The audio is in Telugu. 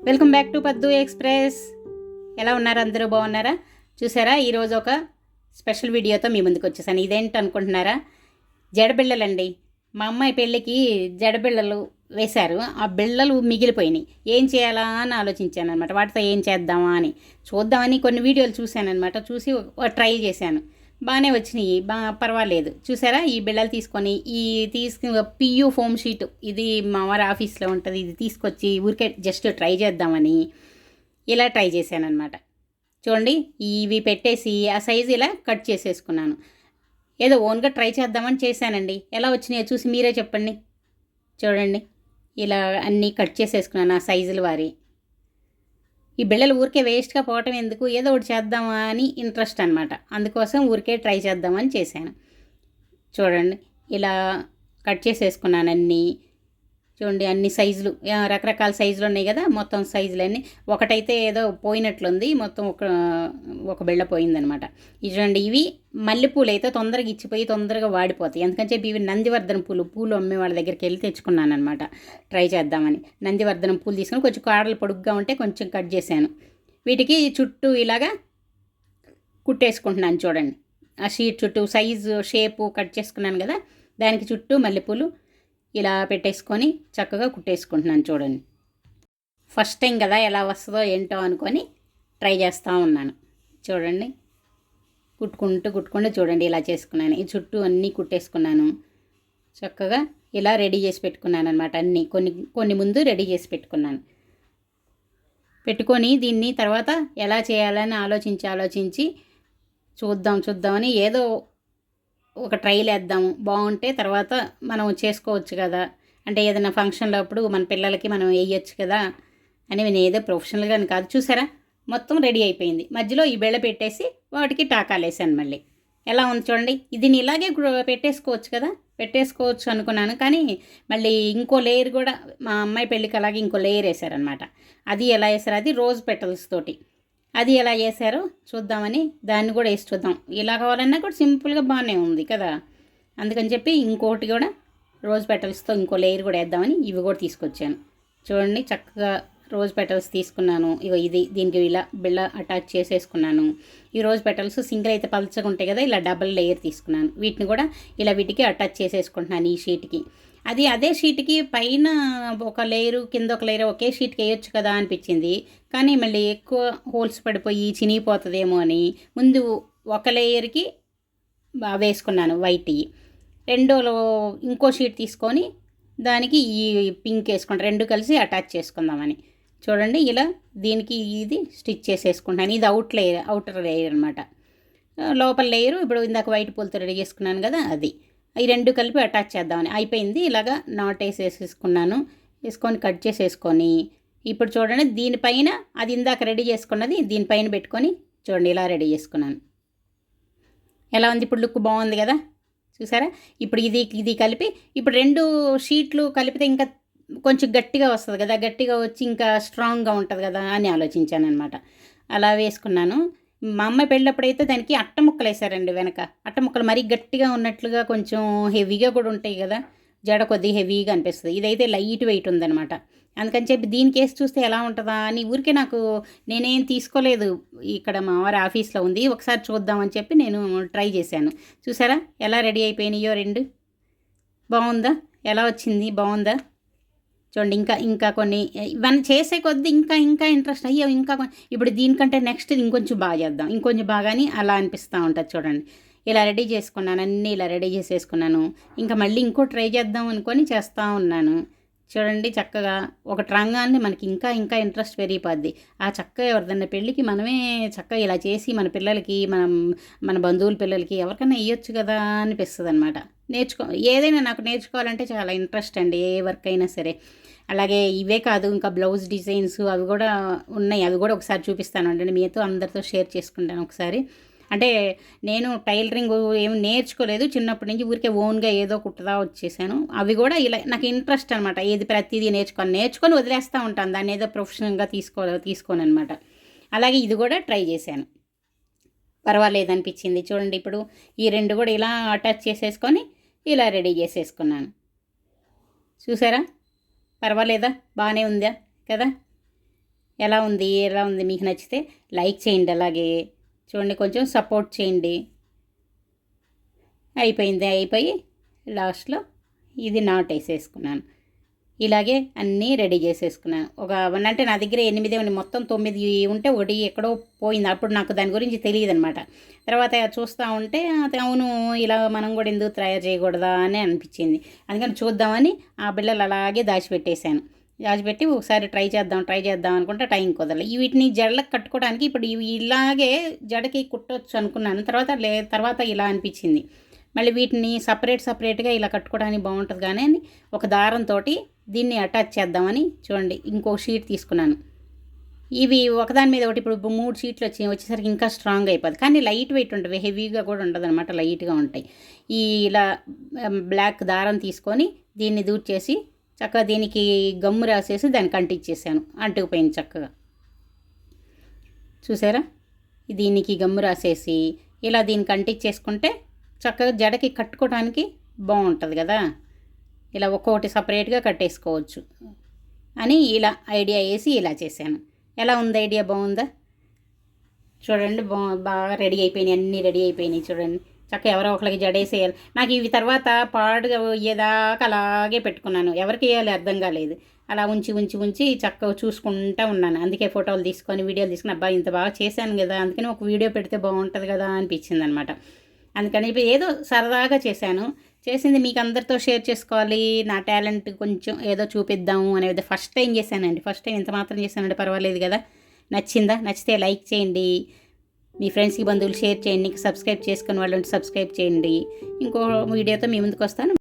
వెల్కమ్ బ్యాక్ టు పద్దు ఎక్స్ప్రెస్. ఎలా ఉన్నారు? అందరూ బాగున్నారా? చూసారా, ఈరోజు ఒక స్పెషల్ వీడియోతో మీ ముందుకు వచ్చేసాను. ఇదేంటి అనుకుంటున్నారా? జడబిళ్ళలండి. మా అమ్మాయి పెళ్ళికి జడబిళ్ళలు వేశారు. ఆ బిళ్ళలు మిగిలిపోయినాయి. ఏం చేయాలా అని ఆలోచించాను అనమాట. వాటితో ఏం చేద్దామా అని చూద్దామని కొన్ని వీడియోలు చూశాను అనమాట. చూసి ట్రై చేశాను. బాగానే వచ్చినాయి, పర్వాలేదు. చూసారా, ఈ బిళ్ళలు తీసుకొని పియూ ఫోమ్ షీట్, ఇది మా వారి ఆఫీస్లో ఉంటుంది. ఇది తీసుకొచ్చి ఊరికే జస్ట్ ట్రై చేద్దామని ఇలా ట్రై చేశాను అనమాట. చూడండి, ఇవి పెట్టేసి ఆ సైజు ఇలా కట్ చేసేసుకున్నాను. ఏదో ఓన్గా ట్రై చేద్దామని చేశానండి. ఎలా వచ్చినాయో చూసి మీరే చెప్పండి. చూడండి, ఇలా అన్నీ కట్ చేసేసుకున్నాను ఆ సైజుల వారి. ఈ బిళ్ళలు ఊరికే వేస్ట్గా పోవటం ఎందుకు, ఏదో ఒకటి చేద్దామా అని ఇంట్రెస్ట్ అనమాట. అందుకోసం ఊరికే ట్రై చేద్దామని చేశాను. చూడండి, ఇలా కట్ చేసేసుకున్నాను అన్నీ. చూడండి, అన్ని సైజులు రకరకాల సైజులు ఉన్నాయి కదా, మొత్తం సైజులన్నీ. ఒకటైతే ఏదో పోయినట్లుంది, మొత్తం ఒక బిళ్ళ పోయిందనమాట. ఇది చూడండి, ఇవి మల్లెపూలు అయితే తొందరగా ఇచ్చిపోయి తొందరగా వాడిపోతాయి. ఎందుకంటే ఇవి నందివర్ధనం పూలు అమ్మే వాళ్ళ దగ్గరికి వెళ్ళి తెచ్చుకున్నాను అనమాట ట్రై చేద్దామని. నందివర్ధనం పూలు తీసుకొని కొంచెం కాడలు పొడుగ్గా ఉంటే కొంచెం కట్ చేశాను. వీటికి చుట్టూ ఇలాగా కుట్టేసుకుంటున్నాను. చూడండి, ఆ షీట్ చుట్టూ సైజు షేపు కట్ చేసుకున్నాను కదా, దానికి చుట్టూ మల్లెపూలు ఇలా పెట్టేసుకొని చక్కగా కుట్టేసుకుంటున్నాను. చూడండి, ఫస్ట్ టైం కదా, ఎలా వస్తుందో ఏంటో అనుకొని ట్రై చేస్తూ ఉన్నాను. చూడండి, కుట్టుకుంటూ చూడండి ఇలా చేసుకున్నాను. ఈ చుట్టూ అన్నీ కుట్టేసుకున్నాను. చక్కగా ఇలా రెడీ చేసి పెట్టుకున్నాను అనమాట. అన్నీ కొన్ని ముందు రెడీ చేసి పెట్టుకొని దీన్ని తర్వాత ఎలా చేయాలని ఆలోచించి చూద్దామని ఏదో ఒక ట్రైల్ వేద్దాము, బాగుంటే తర్వాత మనం చేసుకోవచ్చు కదా, అంటే ఏదైనా ఫంక్షన్లో అప్పుడు మన పిల్లలకి మనం వేయచ్చు కదా అని. నేను ఏదో ప్రొఫెషనల్గా అని కాదు. చూసారా, మొత్తం రెడీ అయిపోయింది. మధ్యలో ఈ బెళ్ళ పెట్టేసి వాటికి టాకాలు వేసాను. మళ్ళీ ఎలా ఉంది చూడండి. దీన్ని ఇలాగే పెట్టేసుకోవచ్చు అనుకున్నాను, కానీ మళ్ళీ ఇంకో లేయర్ కూడా మా అమ్మాయి పెళ్ళికి అలాగే ఇంకో లేయర్ వేసారనమాట. అది ఎలా వేసారు, అది రోజ్ పెటల్స్ తోటి. అది ఎలా చేశారో చూద్దామని దాన్ని కూడా వేసి చూద్దాం. ఇలా కావాలన్నా కూడా సింపుల్గా బాగానే ఉంది కదా, అందుకని చెప్పి ఇంకోటి కూడా రోజ్ పెటల్స్తో ఇంకో లేయర్ కూడా వేద్దామని ఇవి కూడా తీసుకొచ్చాను. చూడండి, చక్కగా రోజ్ పెటల్స్ తీసుకున్నాను. దీనికి ఇలా బిళ్ళ అటాచ్ చేసేసుకున్నాను. ఈ రోజ్ పెటల్స్ సింగిల్ అయితే పల్చగా ఉంటాయి కదా, ఇలా డబుల్ లేయర్ తీసుకున్నాను. వీటిని కూడా ఇలా వీటికి అటాచ్ చేసేసుకుంటున్నాను ఈ షీట్కి. అదే షీట్కి పైన ఒక లేయరు, కింద ఒక లేయర్ ఒకే షీట్కి వేయొచ్చు కదా అనిపించింది. కానీ మళ్ళీ ఎక్కువ హోల్స్ పడిపోయి చినిగిపోతుందేమో అని ముందు ఒక లేయర్కి వేసుకున్నాను వైట్. రెండోలో ఇంకో షీట్ తీసుకొని దానికి ఈ పింక్ వేసుకుంటాను. రెండు కలిసి అటాచ్ చేసుకుందామని. చూడండి, ఇలా దీనికి ఇది స్టిచ్ చేసేసుకుంటాను. ఇది అవుటర్ లేయర్ అనమాట. లోపల లేయరు ఇప్పుడు ఇందాక వైట్ పూలతో రెడీ చేసుకున్నాను కదా, అది ఈ రెండు కలిపి అటాచ్ చేద్దామని అయిపోయింది. ఇలాగా నాట్ వేసుకొని కట్ చేసేసుకొని ఇప్పుడు చూడండి, దీనిపైన అది ఇందాక రెడీ చేసుకున్నది దీనిపైన పెట్టుకొని చూడండి ఇలా రెడీ చేసుకున్నాను. ఎలా ఉంది ఇప్పుడు? లుక్ బాగుంది కదా, చూసారా? ఇప్పుడు ఇది కలిపి ఇప్పుడు రెండు షీట్లు కలిపితే ఇంకా కొంచెం గట్టిగా వస్తుంది కదా, గట్టిగా వచ్చి ఇంకా స్ట్రాంగ్గా ఉంటుంది కదా అని ఆలోచించాను అనమాట. అలా వేసుకున్నాను. మా అమ్మాయి పెళ్ళినప్పుడైతే దానికి అట్ట ముక్కలు వేసారండి వెనక. అట్ట ముక్కలు మరీ గట్టిగా ఉన్నట్లుగా కొంచెం హెవీగా కూడా ఉంటాయి కదా, జడ కొద్దిగా హెవీగా అనిపిస్తుంది. ఇదైతే లైట్ వెయిట్ ఉందనమాట. అందుకని చెప్పి దీనికి వేసి చూస్తే ఎలా ఉంటుందా అని ఊరికే నేనేం తీసుకోలేదు. ఇక్కడ మా వారి ఆఫీస్లో ఉంది, ఒకసారి చూద్దామని చెప్పి నేను ట్రై చేశాను. చూసారా ఎలా రెడీ అయిపోయినాయో రెండు? బాగుందా? ఎలా వచ్చింది? బాగుందా? చూడండి, ఇంకా కొన్ని ఇవన్నీ చేసే కొద్దీ ఇంకా ఇంట్రెస్ట్ అయ్యో ఇప్పుడు దీనికంటే నెక్స్ట్ ఇంకొంచెం బాగా చేద్దాం, ఇంకొంచెం బాగా అని అలా అనిపిస్తూ ఉంటుంది. చూడండి, ఇలా రెడీ చేసుకున్నాను, అన్నీ ఇలా రెడీ చేసేసుకున్నాను. ఇంకా మళ్ళీ ఇంకో ట్రై చేద్దాం అనుకొని చేస్తూ ఉన్నాను. చూడండి, చక్కగా ఒకటి రంగాన్ని మనకి ఇంకా ఇంట్రెస్ట్ పెరిగిపోద్ది. ఆ చక్కగా ఎవరిదన్నా పెళ్ళికి మనమే చక్కగా ఇలా చేసి మన పిల్లలకి మన బంధువుల పిల్లలకి ఎవరికైనా ఇవ్వచ్చు కదా అనిపిస్తుంది అనమాట. ఏదైనా నాకు నేర్చుకోవాలంటే చాలా ఇంట్రెస్ట్ అండి, ఏ వర్క్ అయినా సరే. అలాగే ఇవే కాదు, ఇంకా బ్లౌజ్ డిజైన్స్ అవి కూడా ఉన్నాయి. అవి కూడా ఒకసారి చూపిస్తాను అండి, మీతో అందరితో షేర్ చేసుకుంటాను ఒకసారి. అంటే నేను టైలరింగ్ ఏమి నేర్చుకోలేదు, చిన్నప్పటి నుంచి ఊరికే ఓన్గా ఏదో కుట్టదా వచ్చేసాను. అవి కూడా ఇలా నాకు ఇంట్రెస్ట్ అనమాట. ప్రతిదీ నేర్చుకొని వదిలేస్తూ ఉంటాను, దాన్ని ఏదో ప్రొఫెషనల్గా తీసుకోను అనమాట. అలాగే ఇది కూడా ట్రై చేశాను, పర్వాలేదు అనిపించింది. చూడండి, ఇప్పుడు ఈ రెండు కూడా ఇలా అటాచ్ చేసేసుకొని ఇలా రెడీ చేసేసుకున్నాను. చూసారా, పర్వాలేదా? బాగానే ఉందా కదా? ఎలా ఉంది మీకు నచ్చితే లైక్ చేయండి. అలాగే చూడండి, కొంచెం సపోర్ట్ చేయండి. అయిపోయి లాస్ట్లో ఇది నాటేసేసుకున్నాను. ఇలాగే అన్నీ రెడీ చేసేసుకున్నాను. ఒక అంటే నా దగ్గర 8 ఉన్నాయి, మొత్తం 9 ఉంటే ఒకటి ఎక్కడో పోయింది. అప్పుడు నాకు దాని గురించి తెలియదు అనమాట. తర్వాత చూస్తూ ఉంటే అది అవును, ఇలా మనం కూడా ఎందుకు తయారు చేయకూడదా అని అనిపించింది. అందుకని చూద్దామని ఆ బిళ్ళలు అలాగే దాచిపెట్టేశాను. దాచిపెట్టి ఒకసారి ట్రై చేద్దాం అనుకుంటే టైం కుదరలేదు. వీటిని జడలకు కట్టుకోవడానికి ఇప్పుడు ఇవి ఇలాగే జడకి కుట్టవచ్చు అనుకున్నాను. తర్వాత ఇలా అనిపించింది. మళ్ళీ వీటిని సపరేట్గా ఇలా కట్టుకోవడానికి బాగుంటుంది కానీ అని ఒక దారంతో దీన్ని అటాచ్ చేద్దామని చూడండి ఇంకో షీట్ తీసుకున్నాను. ఇవి ఒకదాని మీద ఒకటి ఇప్పుడు 3 షీట్లు వచ్చేసరికి ఇంకా స్ట్రాంగ్ అయిపోతుంది. కానీ లైట్ వెయిట్ ఉంటుంది, హెవీగా కూడా ఉండదు అనమాట, లైట్గా ఉంటాయి. ఇలా బ్లాక్ దారం తీసుకొని దీన్ని దూర్చేసి చక్కగా దీనికి గమ్ము రాసేసి దానికి అంటించేసాను. అంటుకుపోయింది చక్కగా. చూసారా, దీనికి గమ్ము రాసేసి ఇలా దీనికి అంటించేసుకుంటే చక్కగా జడకి కట్టుకోవడానికి బాగుంటుంది కదా. ఇలా ఒక్కొక్కటి సపరేట్గా కట్టేసుకోవచ్చు అని ఇలా ఐడియా వేసి ఇలా చేశాను. ఎలా ఉంది ఐడియా? బాగుందా? చూడండి, బాగా రెడీ అయిపోయినాయి, అన్నీ రెడీ అయిపోయినాయి. చూడండి చక్కగా ఎవరో ఒకరికి జడేసేయాలి. నాకు ఇవి తర్వాత పాడుగా అయ్యేదాకా అలాగే పెట్టుకున్నాను. ఎవరికి వేయాలి అర్థం కాలేదు. అలా ఉంచి చక్కగా చూసుకుంటూ ఉన్నాను. అందుకే ఫోటోలు తీసుకొని వీడియోలు తీసుకుని అబ్బా ఇంత బాగా చేశాను కదా, అందుకని ఒక వీడియో పెడితే బాగుంటుంది కదా అనిపించింది అనమాట. అందుకని ఏదో సరదాగా చేసింది మీకు అందరితో షేర్ చేసుకోవాలి, నా టాలెంట్ కొంచెం ఏదో చూపిద్దాము అనేది ఫస్ట్ టైం చేశానండి. ఫస్ట్ టైం ఎంత మాత్రం చేశానంటే పర్వాలేదు కదా. నచ్చితే లైక్ చేయండి, మీ ఫ్రెండ్స్కి బంధువులు షేర్ చేయండి, సబ్స్క్రైబ్ చేసుకుని వాళ్ళు సబ్స్క్రైబ్ చేయండి. ఇంకో వీడియోతో మీ ముందుకు వస్తాను.